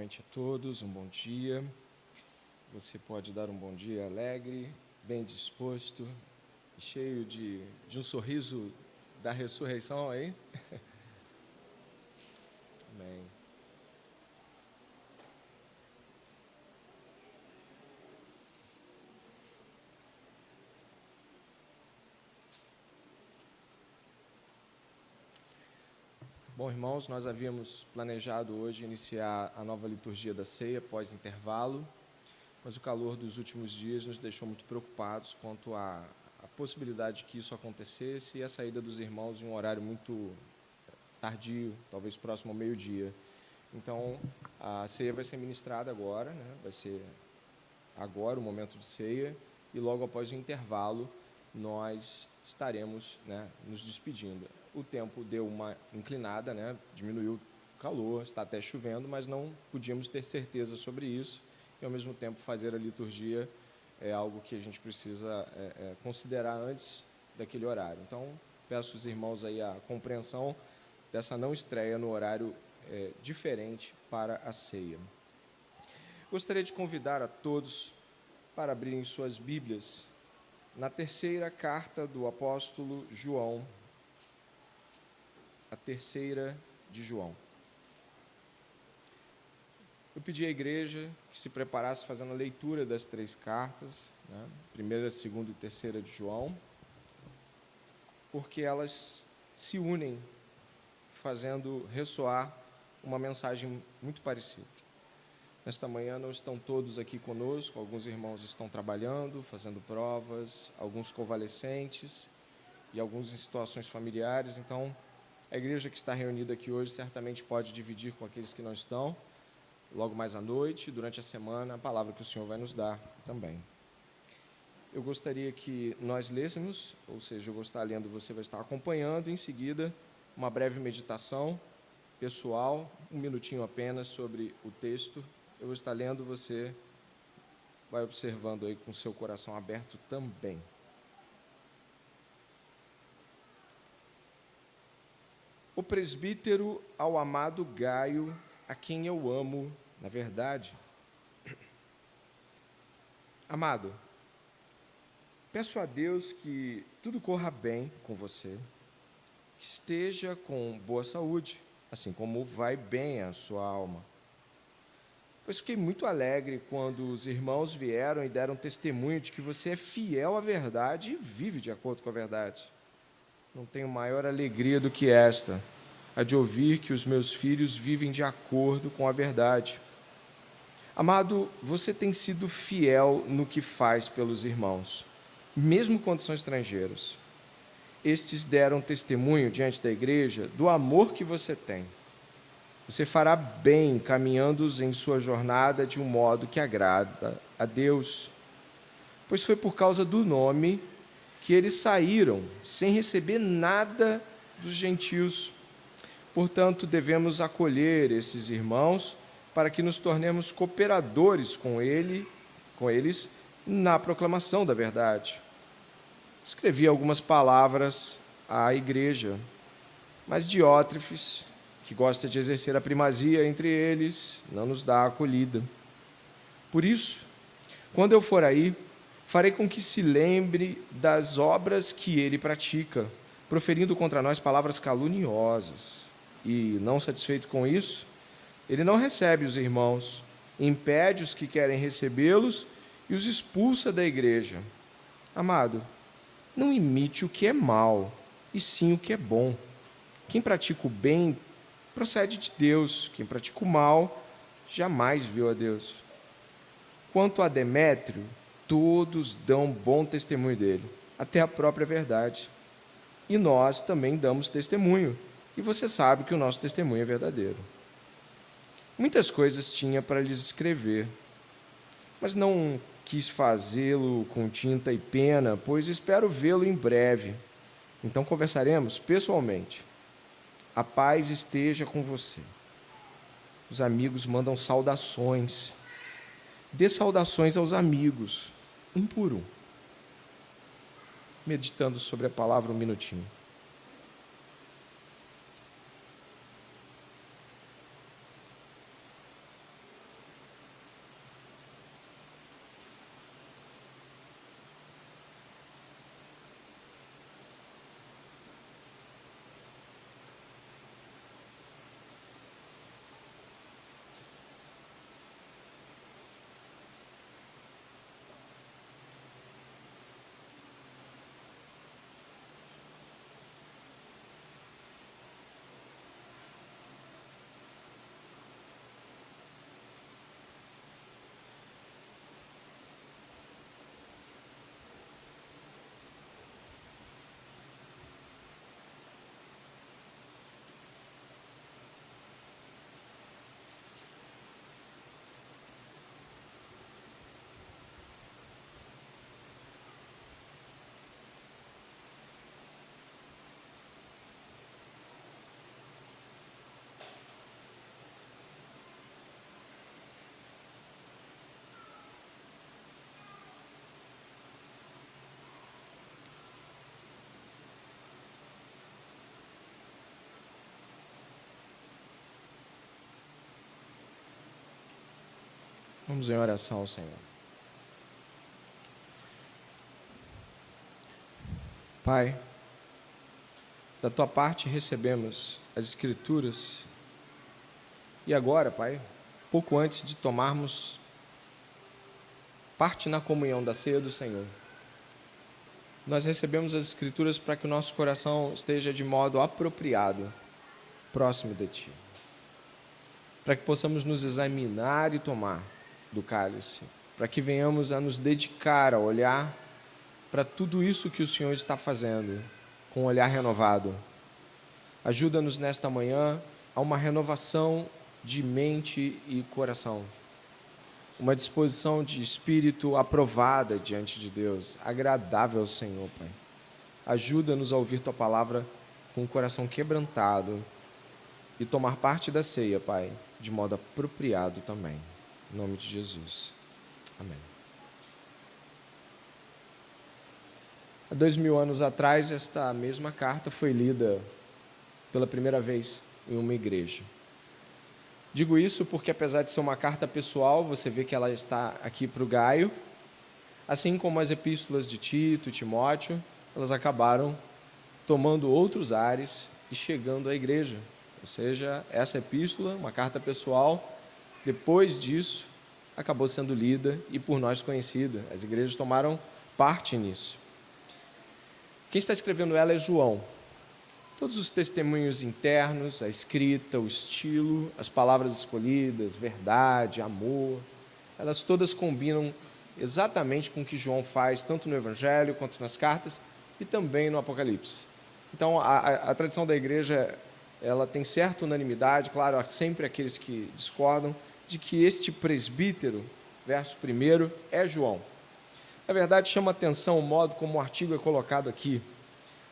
Boa noite a todos, um bom dia. Você pode dar um bom dia alegre, bem disposto, cheio de um sorriso da ressurreição aí? Amém. Bom, irmãos, nós havíamos planejado hoje iniciar a nova liturgia da ceia pós-intervalo, mas o calor dos últimos dias nos deixou muito preocupados quanto à possibilidade que isso acontecesse e a saída dos irmãos em um horário muito tardio, talvez próximo ao meio-dia. Então, a ceia vai ser ministrada agora, né? Vai ser agora o momento de ceia, e logo após o intervalo nós estaremos, né, nos despedindo. O tempo deu uma inclinada, né, diminuiu o calor, está até chovendo, mas não podíamos ter certeza sobre isso, e ao mesmo tempo fazer a liturgia é algo que a gente precisa considerar antes daquele horário. Então, peço aos irmãos aí a compreensão dessa não estreia no horário diferente para a ceia. Gostaria de convidar a todos para abrirem suas Bíblias na terceira carta do apóstolo João, a terceira de João. Eu pedi à igreja que se preparasse fazendo a leitura das três cartas, né, primeira, segunda e terceira de João, porque elas se unem, fazendo ressoar uma mensagem muito parecida. Nesta manhã não estão todos aqui conosco, alguns irmãos estão trabalhando, fazendo provas, alguns convalescentes e alguns em situações familiares. Então, a igreja que está reunida aqui hoje certamente pode dividir com aqueles que não estão, logo mais à noite, durante a semana, a palavra que o Senhor vai nos dar também. Eu gostaria que nós lêssemos, ou seja, eu vou estar lendo, você vai estar acompanhando, em seguida, uma breve meditação pessoal, um minutinho apenas sobre o texto. Eu vou estar lendo, você vai observando aí com o seu coração aberto também. O presbítero ao amado Gaio, a quem eu amo, na verdade. Amado, peço a Deus que tudo corra bem com você, que esteja com boa saúde, assim como vai bem a sua alma. Pois fiquei muito alegre quando os irmãos vieram e deram testemunho de que você é fiel à verdade e vive de acordo com a verdade. Não tenho maior alegria do que esta, a de ouvir que os meus filhos vivem de acordo com a verdade. Amado, você tem sido fiel no que faz pelos irmãos, mesmo quando são estrangeiros. Estes deram testemunho diante da igreja do amor que você tem. Você fará bem caminhando-os em sua jornada de um modo que agrada a Deus, pois foi por causa do nome que eles saíram sem receber nada dos gentios. Portanto, devemos acolher esses irmãos para que nos tornemos cooperadores com eles na proclamação da verdade. Escrevi algumas palavras à igreja, mas Diótrefes, que gosta de exercer a primazia entre eles, não nos dá acolhida. Por isso, quando eu for aí, farei com que se lembre das obras que ele pratica, proferindo contra nós palavras caluniosas. E, não satisfeito com isso, ele não recebe os irmãos, impede os que querem recebê-los e os expulsa da igreja. Amado, não imite o que é mal, e sim o que é bom. Quem pratica o bem procede de Deus, quem pratica o mal jamais viu a Deus. Quanto a Demétrio, todos dão bom testemunho dele, até a própria verdade. E nós também damos testemunho, e você sabe que o nosso testemunho é verdadeiro. Muitas coisas tinha para lhes escrever, mas não quis fazê-lo com tinta e pena, pois espero vê-lo em breve. Então conversaremos pessoalmente. A paz esteja com você. Os amigos mandam saudações. Dê saudações aos amigos, um por um. Meditando sobre a palavra um minutinho. Vamos em oração ao Senhor. Pai, da tua parte recebemos as Escrituras e agora, Pai, pouco antes de tomarmos parte na comunhão da ceia do Senhor, nós recebemos as Escrituras para que o nosso coração esteja de modo apropriado, próximo de Ti, para que possamos nos examinar e tomar do cálice, para que venhamos a nos dedicar a olhar para tudo isso que o Senhor está fazendo, com um olhar renovado. Ajuda-nos nesta manhã a uma renovação de mente e coração, uma disposição de espírito aprovada diante de Deus, agradável ao Senhor, Pai. Ajuda-nos a ouvir Tua palavra com o coração quebrantado e tomar parte da ceia, Pai, de modo apropriado também. Em nome de Jesus. Amém. Há 2000 anos atrás, esta mesma carta foi lida pela primeira vez em uma igreja. Digo isso porque, apesar de ser uma carta pessoal, você vê que ela está aqui para o Gaio, assim como as epístolas de Tito e Timóteo, elas acabaram tomando outros ares e chegando à igreja. Ou seja, essa epístola, uma carta pessoal, depois disso, acabou sendo lida e por nós conhecida. As igrejas tomaram parte nisso. Quem está escrevendo ela é João. Todos os testemunhos internos, a escrita, o estilo, as palavras escolhidas, verdade, amor, elas todas combinam exatamente com o que João faz, tanto no Evangelho quanto nas cartas e também no Apocalipse. Então, a tradição da igreja, ela tem certa unanimidade, claro, há sempre aqueles que discordam, de que este presbítero, verso 1, é João. Na verdade, chama atenção o modo como o artigo é colocado aqui.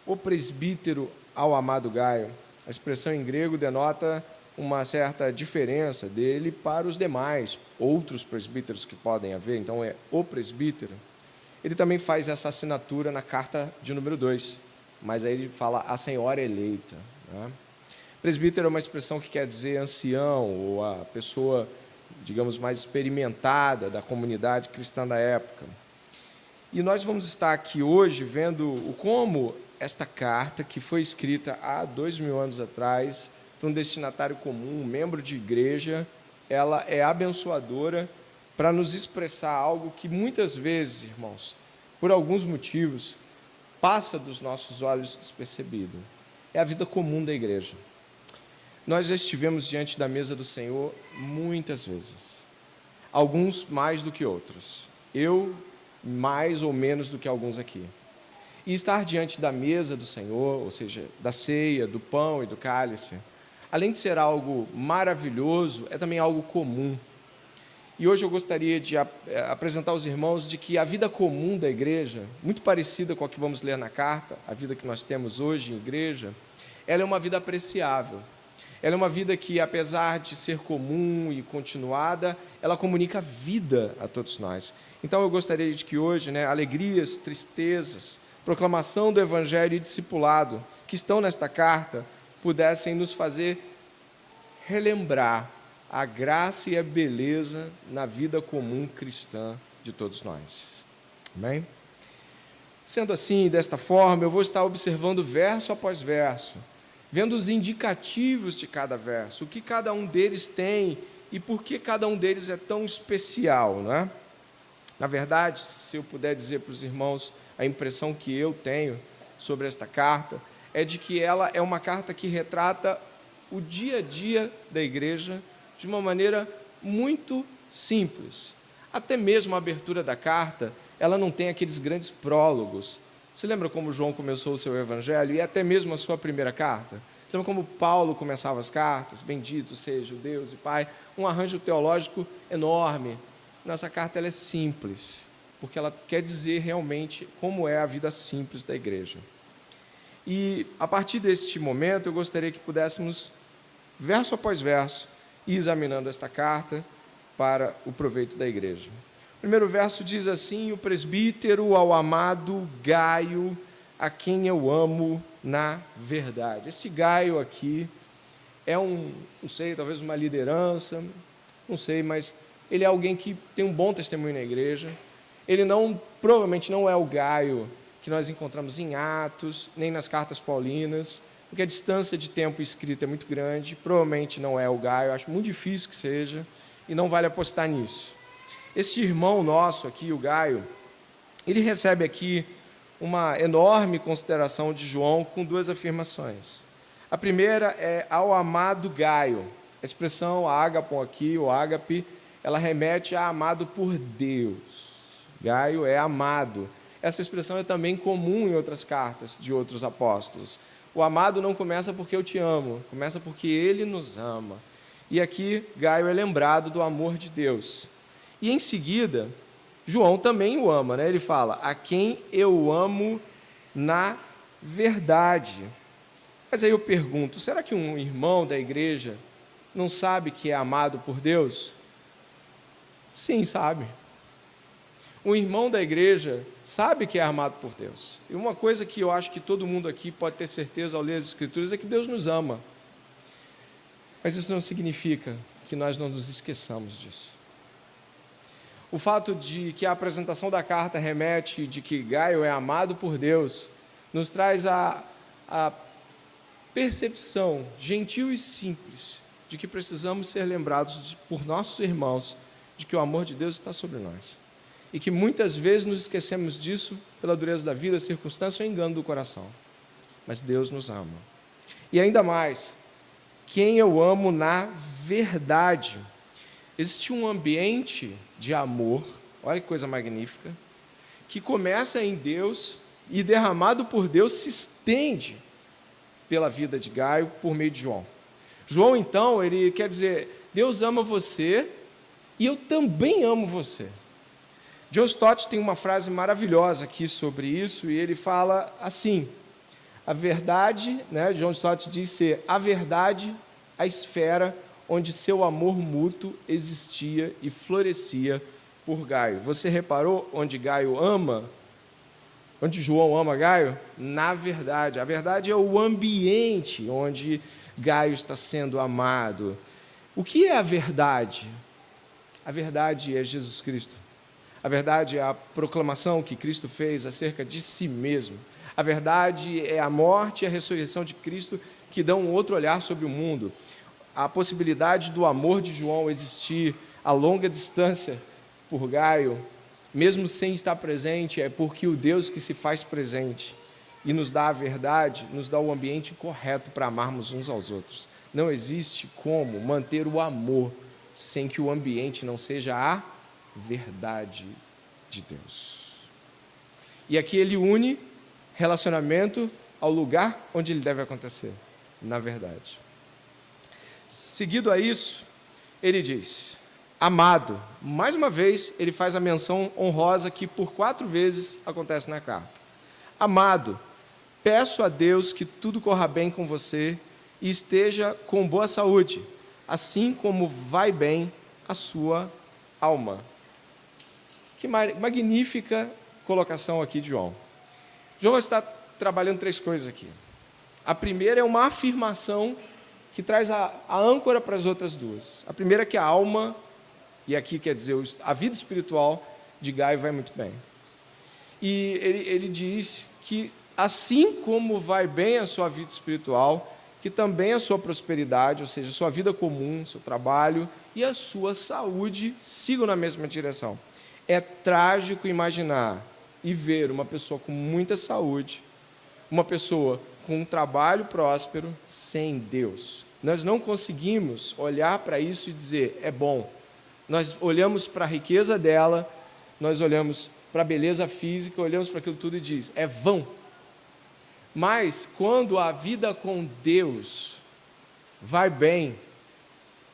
O presbítero ao amado Gaio. A expressão em grego denota uma certa diferença dele para os demais, outros presbíteros que podem haver, então é o presbítero. Ele também faz essa assinatura na carta de número 2, mas aí ele fala a senhora eleita. Né? Presbítero é uma expressão que quer dizer ancião, ou a pessoa, digamos, mais experimentada da comunidade cristã da época. E nós vamos estar aqui hoje vendo como esta carta, que foi escrita há 2000 anos atrás, para um destinatário comum, um membro de igreja, ela é abençoadora para nos expressar algo que muitas vezes, irmãos, por alguns motivos, passa dos nossos olhos despercebido. É a vida comum da igreja. Nós já estivemos diante da mesa do Senhor muitas vezes, alguns mais do que outros. Eu, mais ou menos do que alguns aqui. E estar diante da mesa do Senhor, ou seja, da ceia, do pão e do cálice, além de ser algo maravilhoso, é também algo comum. E hoje eu gostaria de apresentar aos irmãos de que a vida comum da igreja, muito parecida com a que vamos ler na carta, a vida que nós temos hoje em igreja, ela é uma vida apreciável. Ela é uma vida que, apesar de ser comum e continuada, ela comunica vida a todos nós. Então eu gostaria de que hoje, alegrias, tristezas, proclamação do Evangelho e discipulado que estão nesta carta pudessem nos fazer relembrar a graça e a beleza na vida comum cristã de todos nós. Amém? Sendo assim, desta forma, eu vou estar observando verso após verso, vendo os indicativos de cada verso, o que cada um deles tem e por que cada um deles é tão especial, não é? Na verdade, se eu puder dizer para os irmãos, a impressão que eu tenho sobre esta carta é de que ela é uma carta que retrata o dia a dia da igreja de uma maneira muito simples. Até mesmo a abertura da carta, ela não tem aqueles grandes prólogos. Você lembra como João começou o seu evangelho e até mesmo a sua primeira carta? Você lembra como Paulo começava as cartas? Bendito seja o Deus e Pai. Um arranjo teológico enorme. Nossa carta ela é simples, porque ela quer dizer realmente como é a vida simples da igreja. E a partir deste momento, eu gostaria que pudéssemos, verso após verso, ir examinando esta carta para o proveito da igreja. O primeiro verso diz assim: o presbítero ao amado Gaio, a quem eu amo na verdade. Esse Gaio aqui é não sei, talvez uma liderança, não sei, mas ele é alguém que tem um bom testemunho na igreja, ele provavelmente não é o Gaio que nós encontramos em Atos, nem nas cartas paulinas, porque a distância de tempo escrita é muito grande, provavelmente não é o Gaio, acho muito difícil que seja, e não vale apostar nisso. Esse irmão nosso aqui, o Gaio, ele recebe aqui uma enorme consideração de João com duas afirmações. A primeira é ao amado Gaio. A expressão ágapon aqui, ou ágape, ela remete a amado por Deus. Gaio é amado. Essa expressão é também comum em outras cartas de outros apóstolos. O amado não começa porque eu te amo, começa porque ele nos ama. E aqui Gaio é lembrado do amor de Deus. E em seguida, João também o ama, né? Ele fala, a quem eu amo na verdade. Mas aí eu pergunto, será que um irmão da igreja não sabe que é amado por Deus? Sim, sabe. Um irmão da igreja sabe que é amado por Deus. E uma coisa que eu acho que todo mundo aqui pode ter certeza ao ler as Escrituras é que Deus nos ama. Mas isso não significa que nós não nos esqueçamos disso. O fato de que a apresentação da carta remete de que Gaio é amado por Deus, nos traz a percepção gentil e simples de que precisamos ser lembrados por nossos irmãos de que o amor de Deus está sobre nós. E que muitas vezes nos esquecemos disso pela dureza da vida, circunstância ou engano do coração. Mas Deus nos ama. E ainda mais, quem eu amo na verdade. Existe um ambiente de amor, olha que coisa magnífica, que começa em Deus e derramado por Deus se estende pela vida de Gaio por meio de João. João, então, ele quer dizer, Deus ama você e eu também amo você. John Stott tem uma frase maravilhosa aqui sobre isso, e ele fala assim, a verdade, né, John Stott diz ser a verdade, a esfera onde seu amor mútuo existia e florescia por Gaio. Você reparou onde Gaio ama? Onde João ama Gaio? Na verdade. A verdade é o ambiente onde Gaio está sendo amado. O que é a verdade? A verdade é Jesus Cristo. A verdade é a proclamação que Cristo fez acerca de si mesmo. A verdade é a morte e a ressurreição de Cristo que dão um outro olhar sobre o mundo. A possibilidade do amor de João existir a longa distância por Gaio, mesmo sem estar presente, é porque o Deus que se faz presente e nos dá a verdade, nos dá o ambiente correto para amarmos uns aos outros. Não existe como manter o amor sem que o ambiente não seja a verdade de Deus. E aqui ele une relacionamento ao lugar onde ele deve acontecer, na verdade. Seguido a isso, ele diz, amado, mais uma vez ele faz a menção honrosa que por 4 vezes acontece na carta. Amado, peço a Deus que tudo corra bem com você e esteja com boa saúde, assim como vai bem a sua alma. Que magnífica colocação aqui de João. João está trabalhando 3 coisas aqui. A primeira é uma afirmação que traz a âncora para as outras 2. A primeira é que a alma, e aqui quer dizer a vida espiritual de Gaio vai muito bem. E ele diz que assim como vai bem a sua vida espiritual, que também a sua prosperidade, ou seja, a sua vida comum, seu trabalho e a sua saúde sigam na mesma direção. É trágico imaginar e ver uma pessoa com muita saúde, uma pessoa com um trabalho próspero, sem Deus. Nós não conseguimos olhar para isso e dizer, é bom. Nós olhamos para a riqueza dela, nós olhamos para a beleza física, olhamos para aquilo tudo e diz, é vão. Mas, quando a vida com Deus vai bem,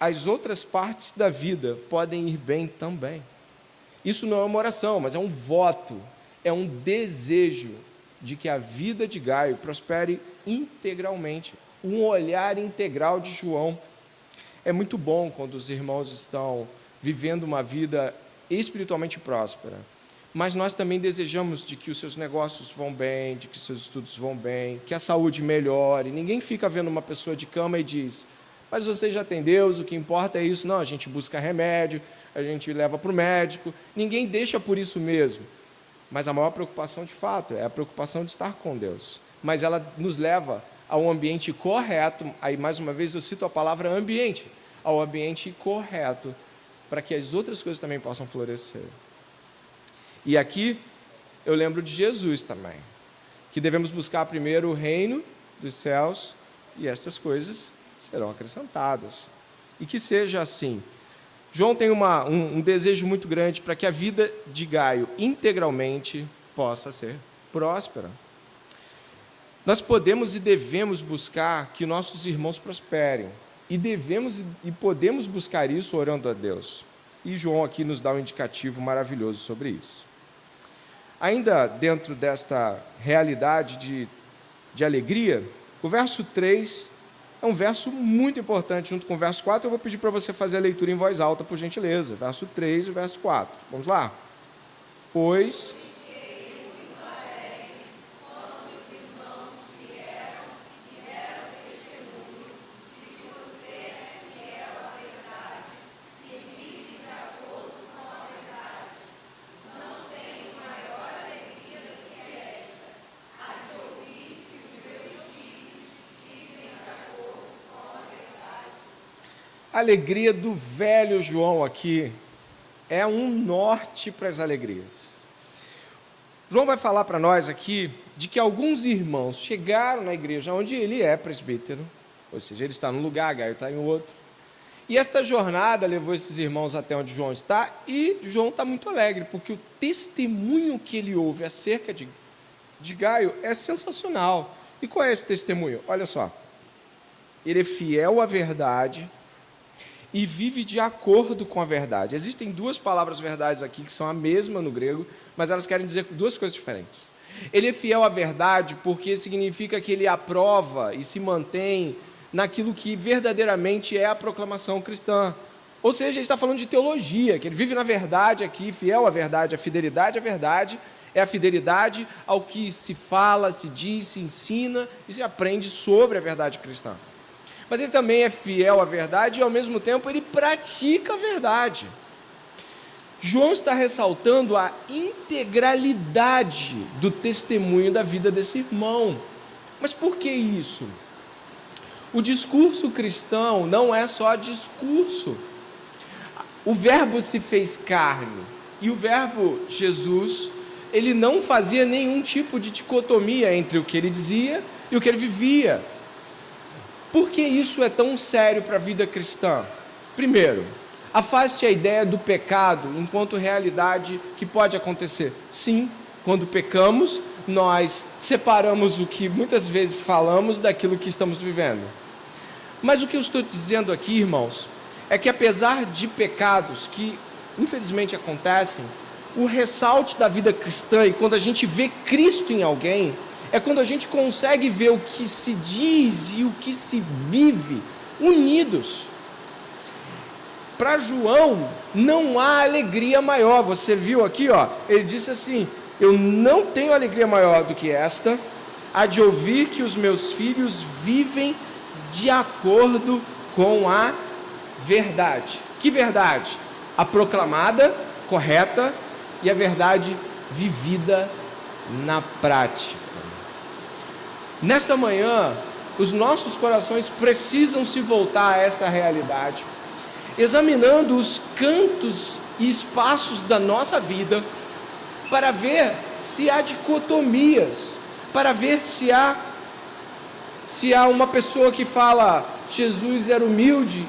as outras partes da vida podem ir bem também. Isso não é uma oração, mas é um voto, é um desejo de que a vida de Gaio prospere integralmente, um olhar integral de João. É muito bom quando os irmãos estão vivendo uma vida espiritualmente próspera, mas nós também desejamos de que os seus negócios vão bem, de que seus estudos vão bem, que a saúde melhore. Ninguém fica vendo uma pessoa de cama e diz, mas você já tem Deus, o que importa é isso. Não, a gente busca remédio, a gente leva para o médico, ninguém deixa por isso mesmo. Mas a maior preocupação, de fato, é a preocupação de estar com Deus. Mas ela nos leva ao ambiente correto, aí mais uma vez eu cito a palavra ambiente, ao ambiente correto, para que as outras coisas também possam florescer. E aqui eu lembro de Jesus também, que devemos buscar primeiro o reino dos céus e estas coisas serão acrescentadas. E que seja assim. João tem um desejo muito grande para que a vida de Gaio integralmente possa ser próspera. Nós podemos e devemos buscar que nossos irmãos prosperem. E devemos e podemos buscar isso orando a Deus. E João aqui nos dá um indicativo maravilhoso sobre isso. Ainda dentro desta realidade de alegria, o verso 3 é um verso muito importante, junto com o verso 4. Eu vou pedir para você fazer a leitura em voz alta, por gentileza. Verso 3 e o verso 4. Vamos lá? Pois... A alegria do velho João aqui é um norte para as alegrias. João vai falar para nós aqui de que alguns irmãos chegaram na igreja onde ele é presbítero, ou seja, ele está num lugar, Gaio está em outro, e esta jornada levou esses irmãos até onde João está, e João está muito alegre, porque o testemunho que ele ouve acerca de Gaio é sensacional. E qual é esse testemunho? Olha só, ele é fiel à verdade e vive de acordo com a verdade. Existem duas palavras verdades aqui que são a mesma no grego, mas elas querem dizer duas coisas diferentes. Ele é fiel à verdade porque significa que ele aprova e se mantém naquilo que verdadeiramente é a proclamação cristã. Ou seja, ele está falando de teologia, que ele vive na verdade aqui, fiel à verdade. A fidelidade à verdade é a fidelidade ao que se fala, se diz, se ensina e se aprende sobre a verdade cristã. Mas ele também é fiel à verdade e, ao mesmo tempo, ele pratica a verdade. João está ressaltando a integralidade do testemunho da vida desse irmão. Mas por que isso? O discurso cristão não é só discurso. O verbo se fez carne e o verbo Jesus, ele não fazia nenhum tipo de dicotomia entre o que ele dizia e o que ele vivia. Por que isso é tão sério para a vida cristã? Primeiro, afaste a ideia do pecado enquanto realidade que pode acontecer. Sim, quando pecamos, nós separamos o que muitas vezes falamos daquilo que estamos vivendo. Mas o que eu estou dizendo aqui, irmãos, é que apesar de pecados que infelizmente acontecem, o ressalte da vida cristã, e quando a gente vê Cristo em alguém, é quando a gente consegue ver o que se diz e o que se vive unidos. Para João, não há alegria maior. Você viu aqui, ele disse assim: eu não tenho alegria maior do que esta, a de ouvir que os meus filhos vivem de acordo com a verdade. Que verdade? A proclamada, correta, e a verdade vivida na prática. Nesta manhã, os nossos corações precisam se voltar a esta realidade, examinando os cantos e espaços da nossa vida, para ver se há dicotomias, para ver se há uma pessoa que fala Jesus era humilde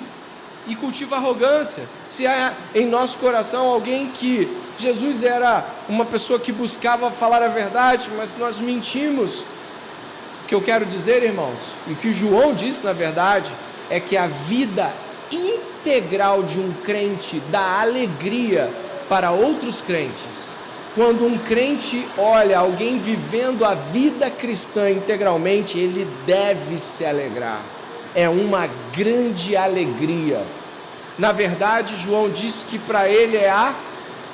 e cultiva arrogância, se há em nosso coração alguém que Jesus era uma pessoa que buscava falar a verdade, mas nós mentimos. O que eu quero dizer, irmãos, e o que João disse na verdade, é que a vida integral de um crente dá alegria para outros crentes. Quando um crente olha alguém vivendo a vida cristã integralmente, ele deve se alegrar. É uma grande alegria. Na verdade, João disse que para ele é a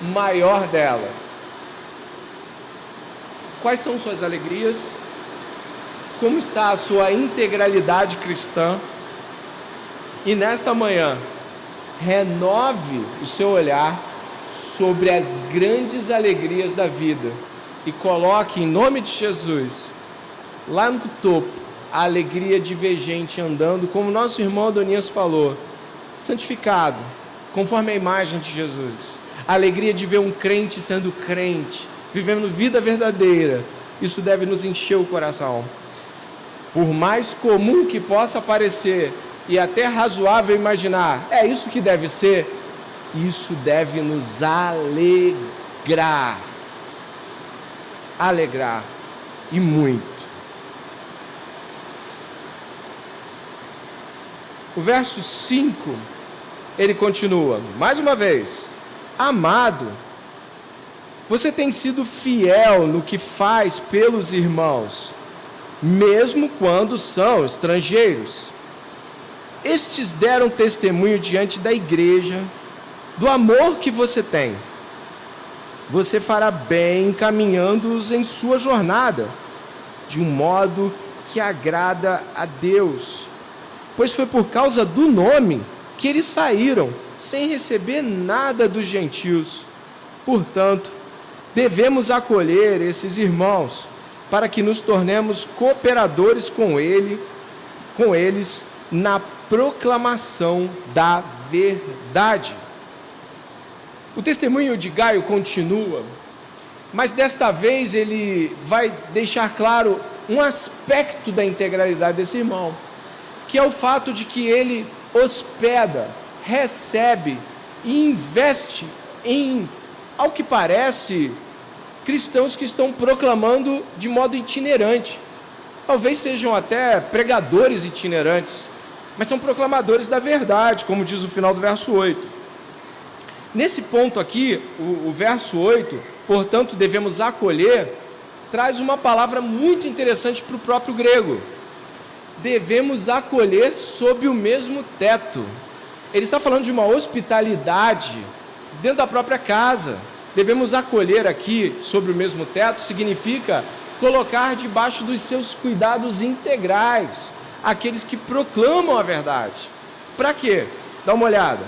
maior delas. Quais são suas alegrias? Como está a sua integralidade cristã? E nesta manhã, renove o seu olhar sobre as grandes alegrias da vida e coloque, em nome de Jesus, lá no topo, a alegria de ver gente andando, como nosso irmão Adonias falou, santificado, conforme a imagem de Jesus. A alegria de ver um crente sendo crente, vivendo vida verdadeira. Isso deve nos encher o coração. Por mais comum que possa parecer, e até razoável imaginar, é isso que deve ser, isso deve nos alegrar. Alegrar. E muito. O verso 5, ele continua, mais uma vez: amado, você tem sido fiel no que faz pelos irmãos, mesmo quando são estrangeiros. Estes deram testemunho diante da igreja do amor que você tem. Você fará bem encaminhando-os em sua jornada, de um modo que agrada a Deus. Pois foi por causa do nome que eles saíram, sem receber nada dos gentios. Portanto, devemos acolher esses irmãos, para que nos tornemos cooperadores com eles na proclamação da verdade. O testemunho de Gaio continua, mas desta vez ele vai deixar claro um aspecto da integralidade desse irmão, que é o fato de que ele hospeda, recebe e investe em, ao que parece, cristãos que estão proclamando de modo itinerante. Talvez sejam até pregadores itinerantes, mas são proclamadores da verdade, como diz o final do verso 8. Nesse ponto aqui, o verso 8, portanto, devemos acolher, traz uma palavra muito interessante para o próprio grego. Devemos acolher sob o mesmo teto. Ele está falando de uma hospitalidade dentro da própria casa. Devemos acolher aqui sobre o mesmo teto significa colocar debaixo dos seus cuidados integrais aqueles que proclamam a verdade. Para quê? Dá uma olhada.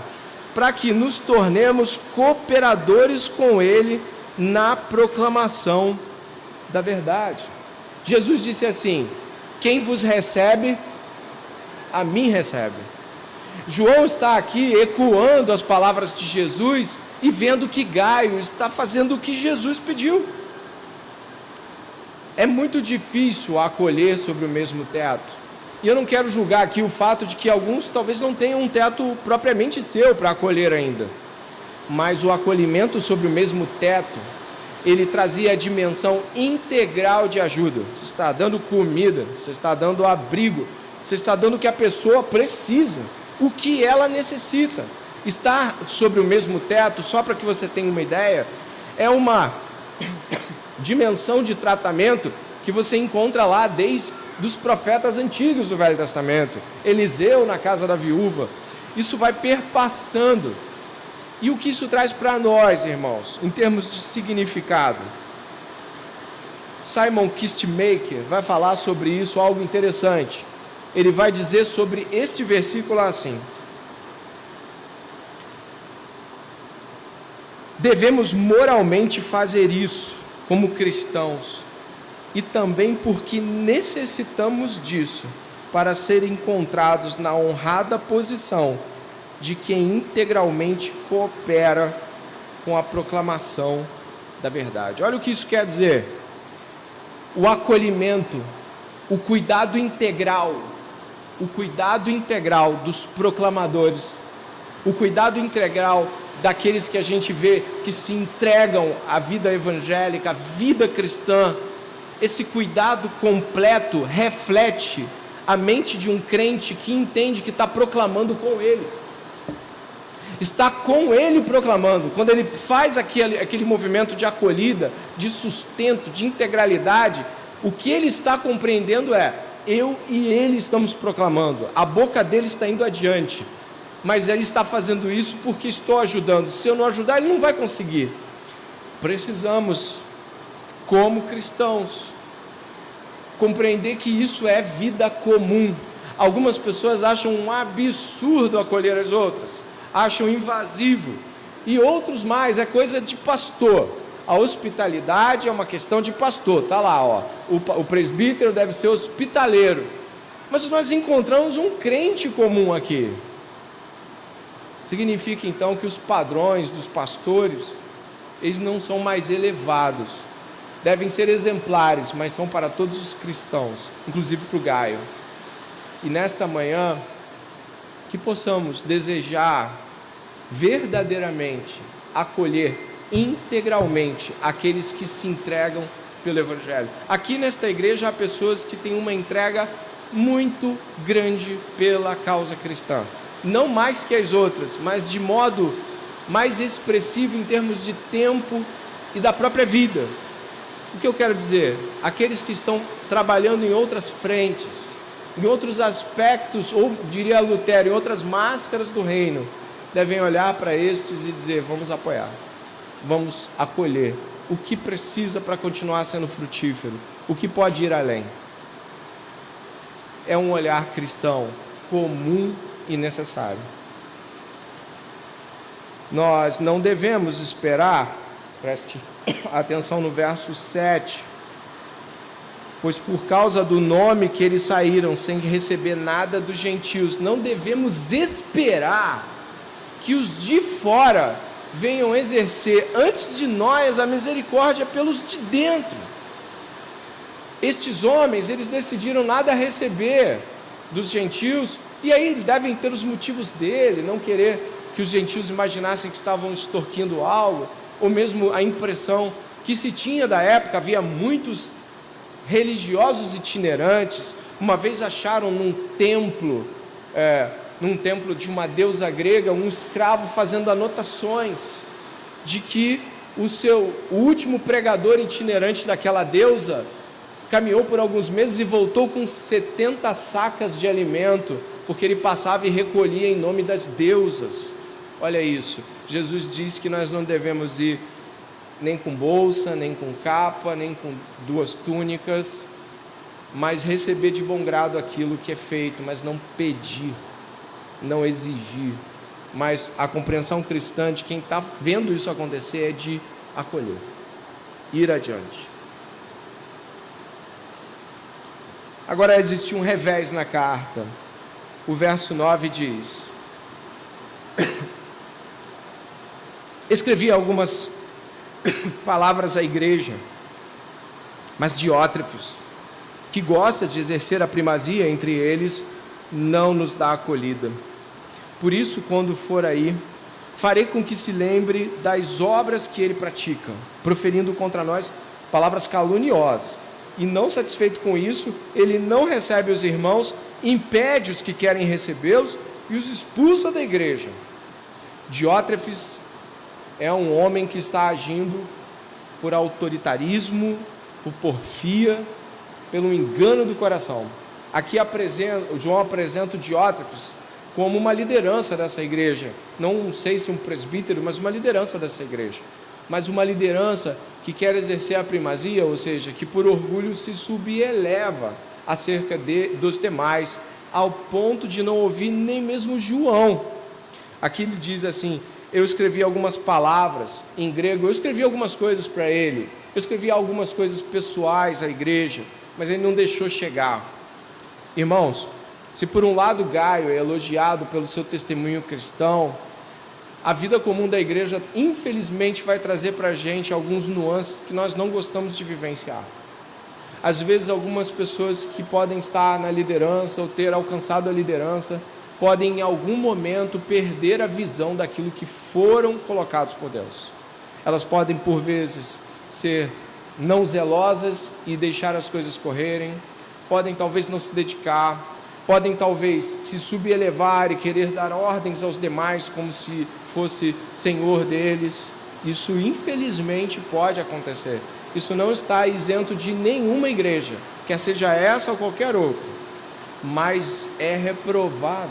Para que nos tornemos cooperadores com ele na proclamação da verdade. Jesus disse assim: quem vos recebe, a mim recebe. João está aqui ecoando as palavras de Jesus e vendo que Gaio está fazendo o que Jesus pediu. É muito difícil acolher sobre o mesmo teto. E eu não quero julgar aqui o fato de que alguns talvez não tenham um teto propriamente seu para acolher ainda. Mas o acolhimento sobre o mesmo teto, ele trazia a dimensão integral de ajuda. Você está dando comida, você está dando abrigo, você está dando o que a pessoa precisa, o que ela necessita. Estar sobre o mesmo teto, só para que você tenha uma ideia, é uma dimensão de tratamento que você encontra lá desde os profetas antigos do Velho Testamento. Eliseu na casa da viúva. Isso vai perpassando. E o que isso traz para nós, irmãos, em termos de significado? Simon Kistemaker vai falar sobre isso, algo interessante. Ele vai dizer sobre este versículo assim: devemos moralmente fazer isso como cristãos, e também porque necessitamos disso para ser encontrados na honrada posição de quem integralmente coopera com a proclamação da verdade. Olha o que isso quer dizer. O acolhimento, o cuidado integral dos proclamadores, o cuidado integral daqueles que a gente vê que se entregam à vida evangélica, à vida cristã. Esse cuidado completo reflete a mente de um crente que entende que está proclamando com ele. Está com ele proclamando. Quando ele faz aquele movimento de acolhida, de sustento, de integralidade, o que ele está compreendendo é: eu e ele estamos proclamando, a boca dele está indo adiante, mas ele está fazendo isso porque estou ajudando. Se eu não ajudar, ele não vai conseguir. Precisamos, como cristãos, compreender que isso é vida comum. Algumas pessoas acham um absurdo acolher as outras, acham invasivo, e outros mais, é coisa de pastor. A hospitalidade é uma questão de pastor, está lá, ó, o presbítero deve ser hospitaleiro. Mas nós encontramos um crente comum aqui. Significa então que os padrões dos pastores, eles não são mais elevados, devem ser exemplares, mas são para todos os cristãos, inclusive para o Gaio. E nesta manhã, que possamos desejar verdadeiramente acolher integralmente aqueles que se entregam pelo Evangelho. Aqui nesta igreja há pessoas que têm uma entrega muito grande pela causa cristã, não mais que as outras, mas de modo mais expressivo em termos de tempo e da própria vida. O que eu quero dizer? Aqueles que estão trabalhando em outras frentes, em outros aspectos, ou diria Lutero, em outras máscaras do reino, devem olhar para estes e dizer: vamos apoiar, vamos acolher o que precisa para continuar sendo frutífero, o que pode ir além. É um olhar cristão comum e necessário. Nós não devemos esperar, preste atenção no verso 7, pois por causa do nome que eles saíram sem receber nada dos gentios, não devemos esperar que os de fora venham exercer antes de nós a misericórdia pelos de dentro. Estes homens, eles decidiram nada receber dos gentios, e aí devem ter os motivos dele, não querer que os gentios imaginassem que estavam extorquindo algo, ou mesmo a impressão que se tinha da época. Havia muitos religiosos itinerantes. Uma vez acharam num templo de uma deusa grega, um escravo fazendo anotações de que o último pregador itinerante daquela deusa caminhou por alguns meses e voltou com 70 sacas de alimento, porque ele passava e recolhia em nome das deusas. Olha isso, Jesus diz que nós não devemos ir nem com bolsa, nem com capa, nem com 2 túnicas, mas receber de bom grado aquilo que é feito, mas não pedir, não exigir. Mas a compreensão cristã de quem está vendo isso acontecer é de acolher, ir adiante. Agora existe um revés na carta. O verso 9 diz: escrevi algumas palavras à igreja, mas Diótrefes, que gosta de exercer a primazia entre eles, não nos dá acolhida. Por isso, quando for aí, farei com que se lembre das obras que ele pratica, proferindo contra nós palavras caluniosas. E não satisfeito com isso, ele não recebe os irmãos, impede os que querem recebê-los e os expulsa da igreja. Diótrefes é um homem que está agindo por autoritarismo, por porfia, pelo engano do coração. Aqui João apresenta o Diótrefes como uma liderança dessa igreja, não sei se um presbítero, mas uma liderança dessa igreja, mas uma liderança que quer exercer a primazia, ou seja, que por orgulho se subeleva acerca dos demais, ao ponto de não ouvir nem mesmo João. Aqui ele diz assim: eu escrevi algumas palavras em grego, eu escrevi algumas coisas para ele, eu escrevi algumas coisas pessoais à igreja, mas ele não deixou chegar. Irmãos, se por um lado Gaio é elogiado pelo seu testemunho cristão, a vida comum da igreja infelizmente vai trazer para a gente alguns nuances que nós não gostamos de vivenciar. Às vezes algumas pessoas que podem estar na liderança ou ter alcançado a liderança podem em algum momento perder a visão daquilo que foram colocados por Deus. Elas podem por vezes ser não zelosas e deixar as coisas correrem, podem talvez não se dedicar, podem talvez se subelevar e querer dar ordens aos demais como se fosse senhor deles. Isso infelizmente pode acontecer. Isso não está isento de nenhuma igreja, quer seja essa ou qualquer outra, mas é reprovável.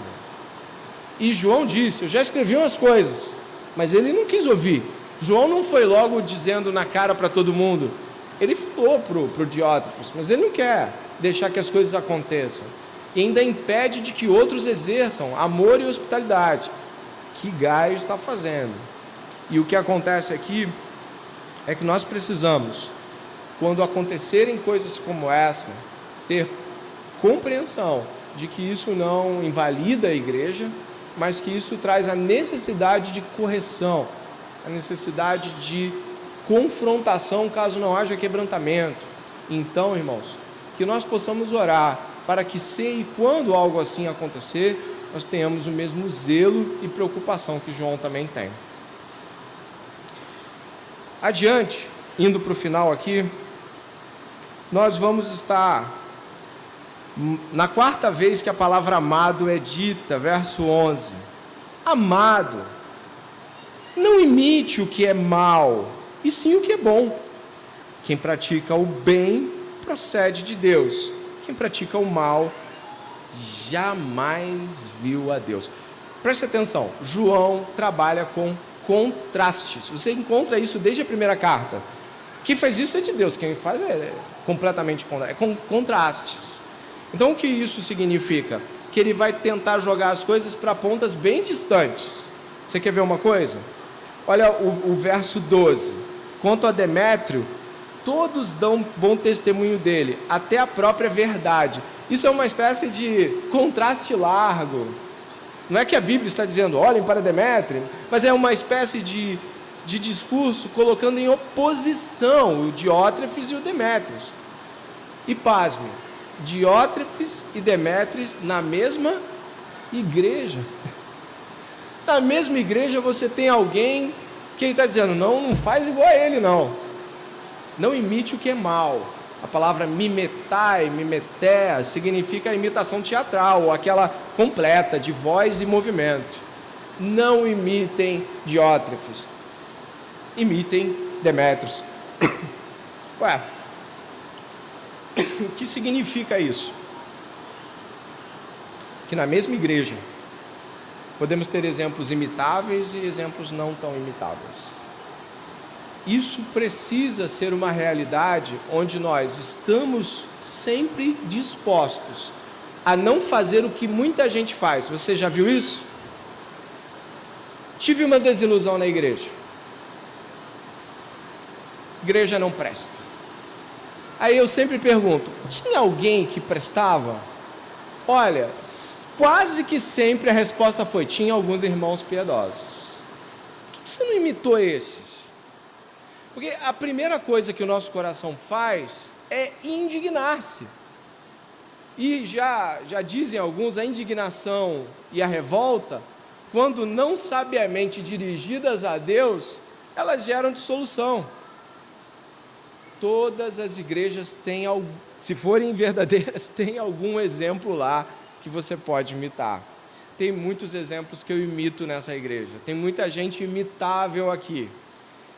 E João disse: eu já escrevi umas coisas, mas ele não quis ouvir. João não foi logo dizendo na cara para todo mundo. Ele falou para o Diótrefes, mas ele não quer deixar que as coisas aconteçam. e ainda impede de que outros exerçam amor e hospitalidade, que Gaio está fazendo. E o que acontece aqui é que nós precisamos, quando acontecerem coisas como essa, ter compreensão de que isso não invalida a igreja, mas que isso traz a necessidade de correção, a necessidade de confrontação caso não haja quebrantamento. Então, irmãos, que nós possamos orar para que, se e quando algo assim acontecer, nós tenhamos o mesmo zelo e preocupação que João também tem. Adiante, indo para o final aqui, nós vamos estar na quarta vez que a palavra amado é dita, verso 11. Amado, não imite o que é mal, e sim o que é bom. Quem pratica o bem procede de Deus. Quem pratica o mal jamais viu a Deus. Preste atenção, João trabalha com contrastes. Você encontra isso desde a primeira carta. Quem faz isso é de Deus, quem faz é completamente contrário, é com contrastes. Então o que isso significa? Que ele vai tentar jogar as coisas para pontas bem distantes. Você quer ver uma coisa? Olha o verso 12. Quanto a Demétrio, todos dão bom testemunho dele, até a própria verdade. Isso é uma espécie de contraste largo. Não é que a Bíblia está dizendo, olhem para Demétrio, mas é uma espécie de discurso colocando em oposição o Diótrefes e o Demétrios. E pasme, Diótrefes e Demétrios na mesma igreja. Na mesma igreja você tem alguém que ele está dizendo, não faz igual a ele, não imite o que é mal. A palavra mimetai, mimeté, significa a imitação teatral, ou aquela completa, de voz e movimento. Não imitem Diótrefes, imitem Demétrios. Ué, o que significa isso? Que na mesma igreja podemos ter exemplos imitáveis e exemplos não tão imitáveis. Isso precisa ser uma realidade onde nós estamos sempre dispostos a não fazer o que muita gente faz. Você já viu isso? Tive uma desilusão na igreja. Igreja não presta. Aí eu sempre pergunto, tinha alguém que prestava? Olha, quase que sempre a resposta foi, tinha alguns irmãos piedosos. Por que você não imitou esses? Porque a primeira coisa que o nosso coração faz é indignar-se. E já dizem alguns, a indignação e a revolta, quando não sabiamente dirigidas a Deus, elas geram dissolução. Todas as igrejas têm, se forem verdadeiras, tem algum exemplo lá que você pode imitar. Tem muitos exemplos que eu imito nessa igreja. Tem muita gente imitável aqui.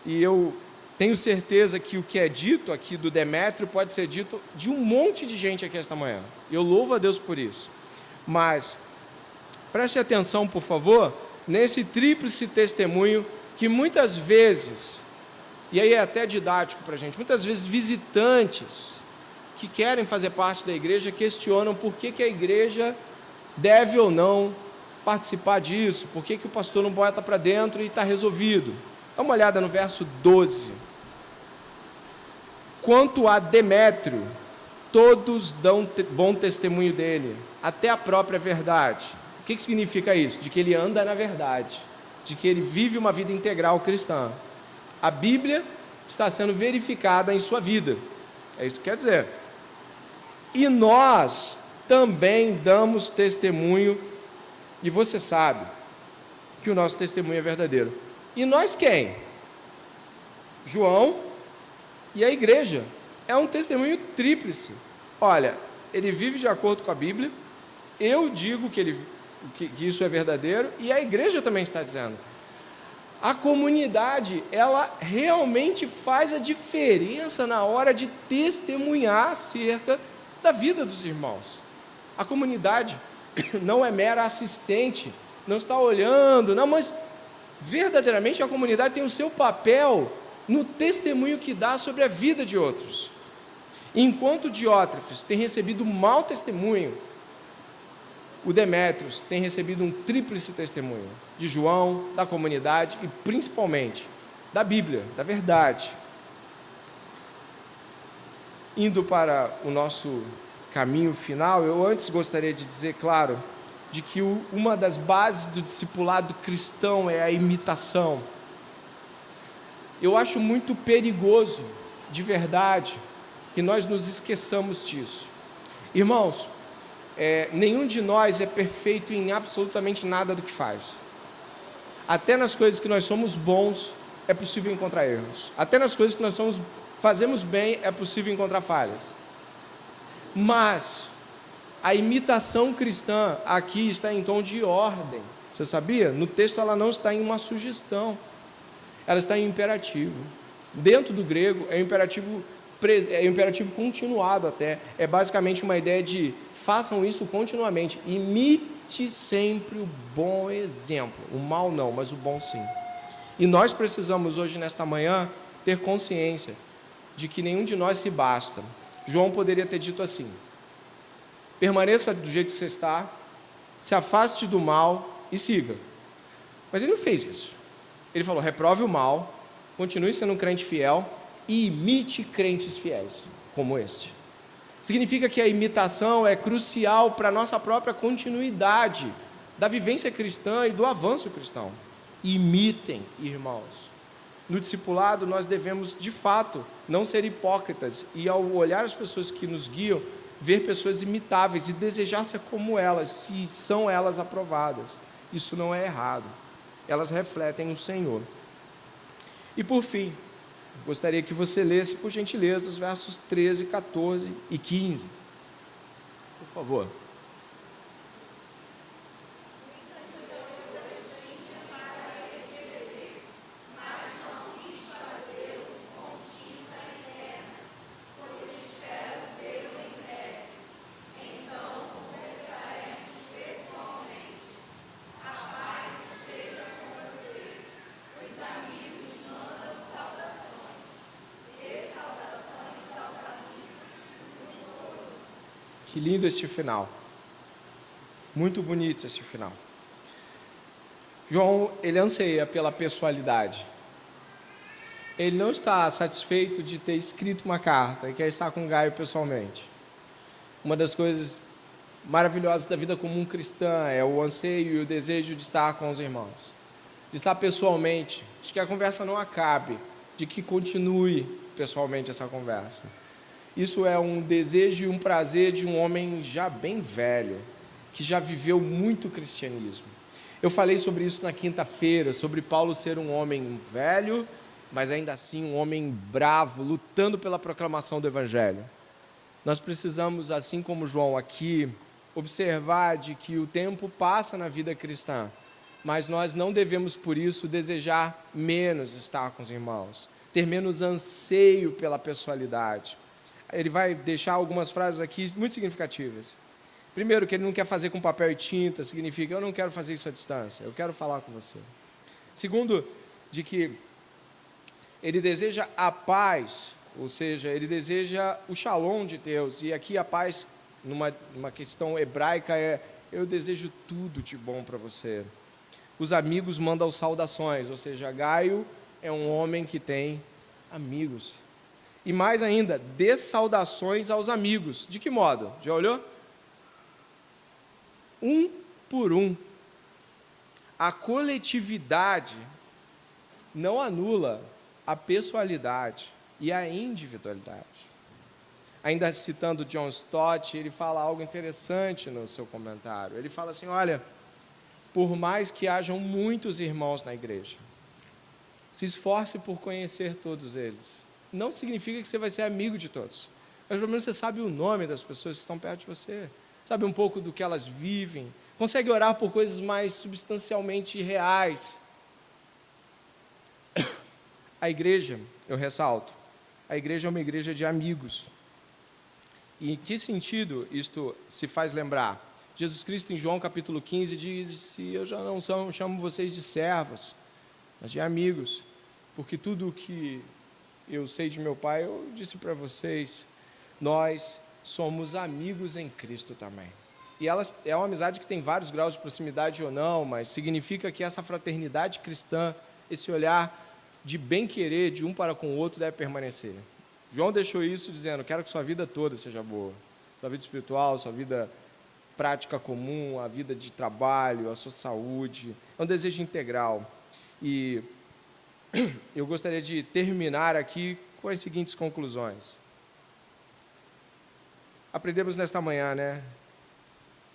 E eu tenho certeza que o que é dito aqui do Demétrio pode ser dito de um monte de gente aqui esta manhã. Eu louvo a Deus por isso. Mas preste atenção, por favor, nesse tríplice testemunho que muitas vezes, e aí é até didático para a gente, muitas vezes visitantes que querem fazer parte da igreja questionam por que a igreja deve ou não participar disso, por que o pastor não bota para dentro e está resolvido. Dá uma olhada no verso 12. Quanto a Demétrio, todos dão bom testemunho dele, até a própria verdade. O que significa isso? De que ele anda na verdade, de que ele vive uma vida integral cristã. A Bíblia está sendo verificada em sua vida. É isso que quer dizer. E nós também damos testemunho, e você sabe que o nosso testemunho é verdadeiro. E nós quem? João e a igreja. É um testemunho tríplice. Olha, ele vive de acordo com a Bíblia, eu digo que isso é verdadeiro, e a igreja também está dizendo. A comunidade, ela realmente faz a diferença na hora de testemunhar acerca da vida dos irmãos. A comunidade não é mera assistente, não está olhando, não, mas verdadeiramente a comunidade tem o seu papel no testemunho que dá sobre a vida de outros. Enquanto Diótrefes tem recebido mau testemunho, o Demétrios tem recebido um tríplice testemunho de João, da comunidade e principalmente da Bíblia, da verdade. Indo para o nosso caminho final, eu antes gostaria de dizer, claro, de que uma das bases do discipulado cristão é a imitação. Eu acho muito perigoso, de verdade, que nós nos esqueçamos disso. Irmãos, nenhum de nós é perfeito em absolutamente nada do que faz. Até nas coisas que nós somos bons, é possível encontrar erros. Até nas coisas que nós fazemos bem, é possível encontrar falhas. Mas a imitação cristã aqui está em tom de ordem. Você sabia? No texto ela não está em uma sugestão. Ela está em imperativo. Dentro do grego é um imperativo continuado até. É basicamente uma ideia de façam isso continuamente. Imite sempre o bom exemplo. O mal não, mas o bom sim. E nós precisamos hoje, nesta manhã, ter consciência de que nenhum de nós se basta. João poderia ter dito assim: permaneça do jeito que você está, se afaste do mal e siga. Mas ele não fez isso. Ele falou: reprove o mal, continue sendo um crente fiel e imite crentes fiéis, como este. Significa que a imitação é crucial para a nossa própria continuidade da vivência cristã e do avanço cristão. Imitem, irmãos. No discipulado, nós devemos, de fato, não ser hipócritas e, ao olhar as pessoas que nos guiam, ver pessoas imitáveis e desejar ser como elas, se são elas aprovadas. Isso não é errado. Elas refletem o Senhor. E, por fim, gostaria que você lesse, por gentileza, os versos 13, 14 e 15. Por favor. Que lindo este final. Muito bonito este final. João, ele anseia pela pessoalidade. Ele não está satisfeito de ter escrito uma carta e quer estar com Gaio pessoalmente. Uma das coisas maravilhosas da vida comum cristã é o anseio e o desejo de estar com os irmãos. De estar pessoalmente, de que a conversa não acabe, de que continue pessoalmente essa conversa. Isso é um desejo e um prazer de um homem já bem velho, que já viveu muito cristianismo. Eu falei sobre isso na quinta-feira, sobre Paulo ser um homem velho, mas ainda assim um homem bravo, lutando pela proclamação do Evangelho. Nós precisamos, assim como João aqui, observar de que o tempo passa na vida cristã, mas nós não devemos, por isso, desejar menos estar com os irmãos, ter menos anseio pela pessoalidade. Ele vai deixar algumas frases aqui muito significativas. Primeiro, que ele não quer fazer com papel e tinta, significa, eu não quero fazer isso à distância, eu quero falar com você. Segundo, de que ele deseja a paz, ou seja, ele deseja o shalom de Deus, e aqui a paz, numa questão hebraica, eu desejo tudo de bom para você. Os amigos mandam saudações, ou seja, Gaio é um homem que tem amigos. E mais ainda, dê saudações aos amigos. De que modo? Já olhou? Um por um. A coletividade não anula a pessoalidade e a individualidade. Ainda citando John Stott, ele fala algo interessante no seu comentário. Ele fala assim, olha, por mais que hajam muitos irmãos na igreja, se esforce por conhecer todos eles. Não significa que você vai ser amigo de todos, mas pelo menos você sabe o nome das pessoas que estão perto de você, sabe um pouco do que elas vivem, consegue orar por coisas mais substancialmente reais. A igreja, eu ressalto, a igreja é uma igreja de amigos. E em que sentido isto se faz lembrar? Jesus Cristo em João capítulo 15 diz, eu já não chamo vocês de servos, mas de amigos, porque tudo o que eu sei de meu Pai, eu disse para vocês, nós somos amigos em Cristo também. e ela é uma amizade que tem vários graus de proximidade ou não, mas significa que essa fraternidade cristã, esse olhar de bem-querer de um para com o outro deve permanecer. João deixou isso dizendo: quero que sua vida toda seja boa, sua vida espiritual, sua vida prática comum, a vida de trabalho, a sua saúde, é um desejo integral. E eu gostaria de terminar aqui com as seguintes conclusões. Aprendemos nesta manhã,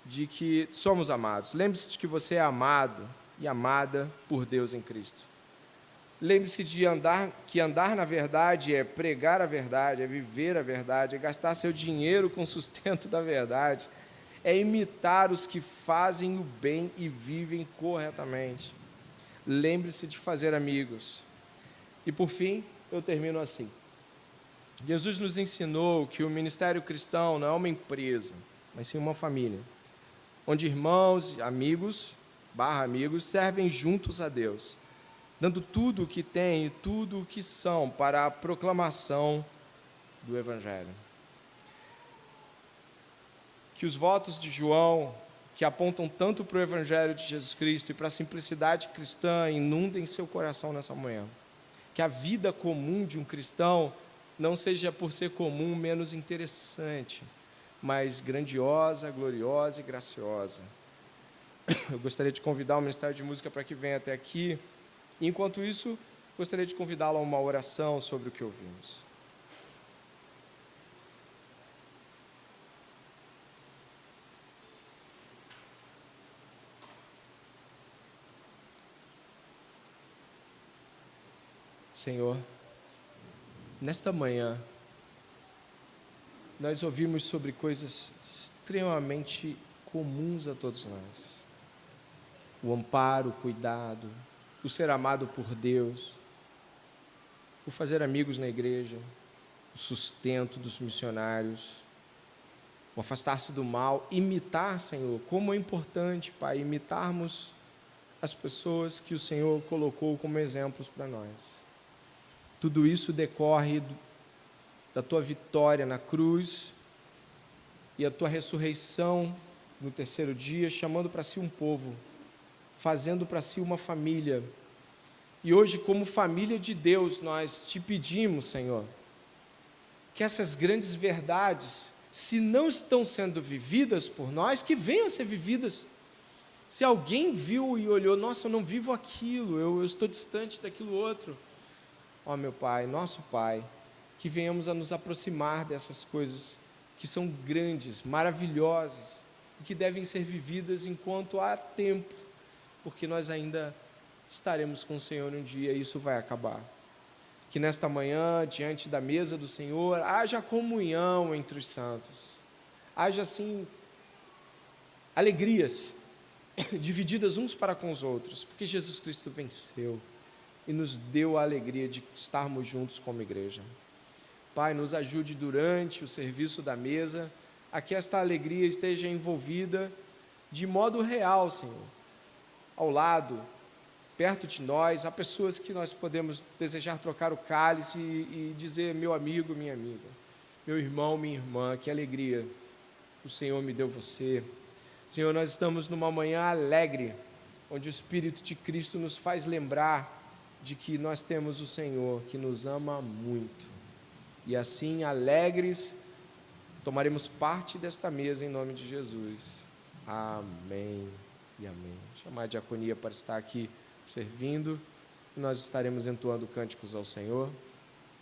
de que somos amados. Lembre-se de que você é amado e amada por Deus em Cristo. Lembre-se de que andar na verdade é pregar a verdade, é viver a verdade, é gastar seu dinheiro com o sustento da verdade, é imitar os que fazem o bem e vivem corretamente. Lembre-se de fazer amigos. E por fim, eu termino assim. Jesus nos ensinou que o ministério cristão não é uma empresa, mas sim uma família, onde irmãos, amigos servem juntos a Deus, dando tudo o que têm e tudo o que são para a proclamação do Evangelho. Que os votos de João, que apontam tanto para o Evangelho de Jesus Cristo e para a simplicidade cristã, inundem seu coração nessa manhã. Que a vida comum de um cristão não seja, por ser comum, menos interessante, mas grandiosa, gloriosa e graciosa. Eu gostaria de convidar o Ministério de Música para que venha até aqui. Enquanto isso, gostaria de convidá-lo a uma oração sobre o que ouvimos. Senhor, nesta manhã, nós ouvimos sobre coisas extremamente comuns a todos nós. O amparo, o cuidado, o ser amado por Deus, o fazer amigos na igreja, o sustento dos missionários, o afastar-se do mal, imitar, Senhor, como é importante, Pai, imitarmos as pessoas que o Senhor colocou como exemplos para nós. Tudo isso decorre da tua vitória na cruz e a tua ressurreição no terceiro dia, chamando para si um povo, fazendo para si uma família. E hoje, como família de Deus, nós te pedimos, Senhor, que essas grandes verdades, se não estão sendo vividas por nós, que venham a ser vividas. Se alguém viu e olhou, nossa, eu não vivo aquilo, eu estou distante daquilo outro. Ó meu Pai, nosso Pai, que venhamos a nos aproximar dessas coisas que são grandes, maravilhosas, e que devem ser vividas enquanto há tempo, porque nós ainda estaremos com o Senhor um dia e isso vai acabar. Que nesta manhã, diante da mesa do Senhor, haja comunhão entre os santos, haja assim alegrias divididas uns para com os outros, porque Jesus Cristo venceu e nos deu a alegria de estarmos juntos como igreja. Pai, nos ajude durante o serviço da mesa, a que esta alegria esteja envolvida de modo real, Senhor. Ao lado, perto de nós, há pessoas que nós podemos desejar trocar o cálice e dizer: meu amigo, minha amiga, meu irmão, minha irmã, que alegria o Senhor me deu você. Senhor, nós estamos numa manhã alegre, onde o Espírito de Cristo nos faz lembrar de que nós temos o Senhor, que nos ama muito. E assim, alegres, tomaremos parte desta mesa em nome de Jesus. Amém e amém. Vou chamar a diaconia para estar aqui servindo, e nós estaremos entoando cânticos ao Senhor.